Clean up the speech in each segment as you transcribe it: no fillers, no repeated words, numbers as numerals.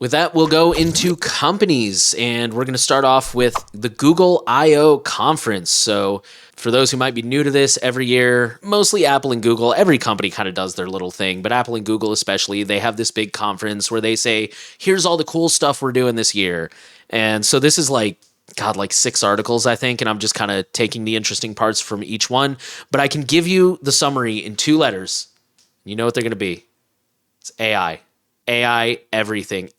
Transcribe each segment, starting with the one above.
With that, we'll go into companies, and we're going to start off with the Google I/O conference. So for those who might be new to this, every year, mostly Apple and Google, every company kind of does their little thing, but Apple and Google especially, they have this big conference where they say, here's all the cool stuff we're doing this year. And so this is like 6 articles, I think, and I'm just kind of taking the interesting parts from each one. But I can give you the summary in 2 letters. You know what they're going to be. It's AI. AI, everything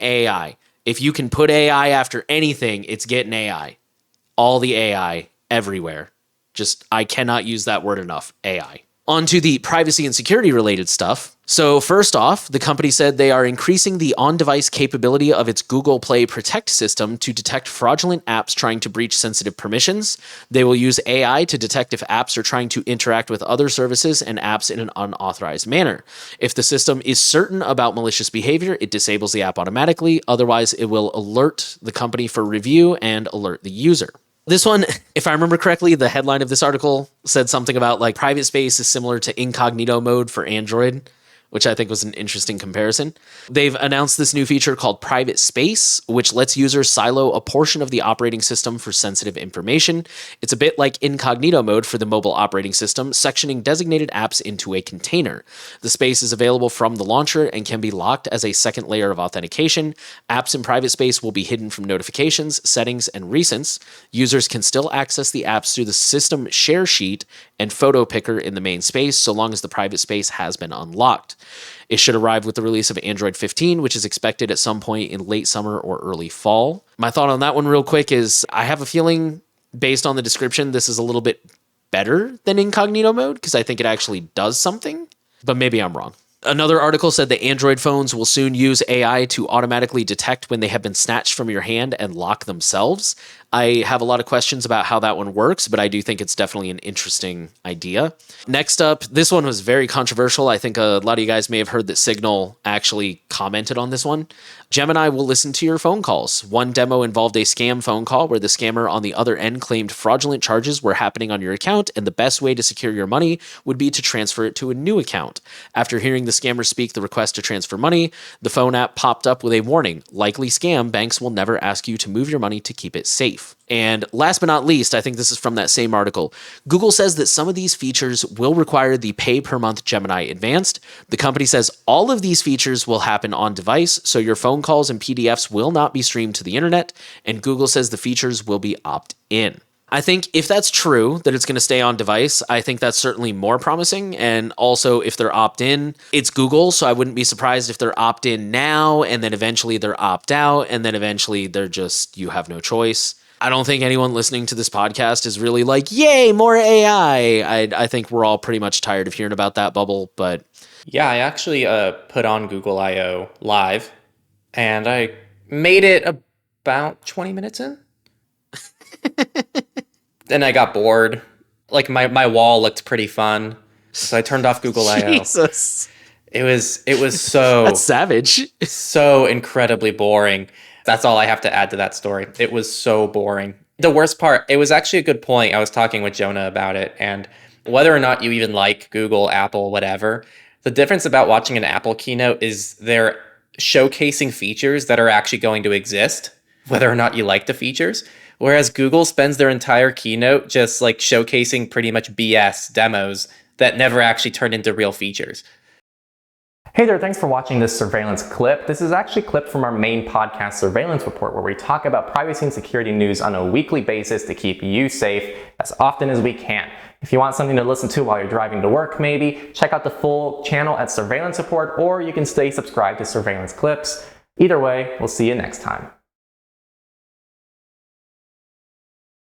AI. If you can put AI after anything, it's getting AI. All the AI everywhere. Just, I cannot use that word enough. AI. On to the privacy and security related stuff. So first off, the company said they are increasing the on-device capability of its Google Play Protect system to detect fraudulent apps trying to breach sensitive permissions. They will use AI to detect if apps are trying to interact with other services and apps in an unauthorized manner. If the system is certain about malicious behavior, it disables the app automatically. Otherwise, it will alert the company for review and alert the user. This one, if I remember correctly, the headline of this article said something about like private space is similar to incognito mode for Android, which I think was an interesting comparison. They've announced this new feature called Private Space, which lets users silo a portion of the operating system for sensitive information. It's a bit like incognito mode for the mobile operating system, sectioning designated apps into a container. The space is available from the launcher and can be locked as a second layer of authentication. Apps in Private Space will be hidden from notifications, settings, and recents. Users can still access the apps through the system share sheet and photo picker in the main space, so long as the private space has been unlocked. It should arrive with the release of Android 15, which is expected at some point in late summer or early fall. My thought on that one real quick is I have a feeling, based on the description, this is a little bit better than incognito mode because I think it actually does something, but maybe I'm wrong. Another article said that Android phones will soon use AI to automatically detect when they have been snatched from your hand and lock themselves. I have a lot of questions about how that one works, but I do think it's definitely an interesting idea. Next up, this one was very controversial. I think a lot of you guys may have heard that Signal actually commented on this one. Gemini will listen to your phone calls. One demo involved a scam phone call where the scammer on the other end claimed fraudulent charges were happening on your account, and the best way to secure your money would be to transfer it to a new account. After hearing the scammer speak the request to transfer money, the phone app popped up with a warning. Likely scam, banks will never ask you to move your money to keep it safe. And last but not least, I think this is from that same article, Google says that some of these features will require the pay-per-month Gemini Advanced. The company says all of these features will happen on device, so your phone calls and PDFs will not be streamed to the internet, and Google says the features will be opt-in. I think if that's true, that it's going to stay on device, I think that's certainly more promising. And also, if they're opt-in, it's Google, so I wouldn't be surprised if they're opt-in now, and then eventually they're opt-out, and then eventually they're just, you have no choice. I don't think anyone listening to this podcast is really like, yay, more AI. I think we're all pretty much tired of hearing about that bubble, but... Yeah, I actually put on Google I/O live, and I made it about 20 minutes in. Then I got bored. Like, my wall looked pretty fun, so I turned off Google I/O. Jesus. It was so... That's savage. So incredibly boring. That's all I have to add to that story. It was so boring. The worst part, it was actually a good point. I was talking with Jonah about it, and whether or not you even like Google, Apple, whatever, the difference about watching an Apple keynote is they're showcasing features that are actually going to exist, whether or not you like the features. Whereas Google spends their entire keynote just like showcasing pretty much BS demos that never actually turn into real features. Hey there, thanks for watching this surveillance clip. This is actually clipped from our main podcast surveillance report where we talk about privacy and security news on a weekly basis to keep you safe as often as we can. If you want something to listen to while you're driving to work maybe, check out the full channel at Surveillance Report, or you can stay subscribed to Surveillance Clips. Either way, we'll see you next time.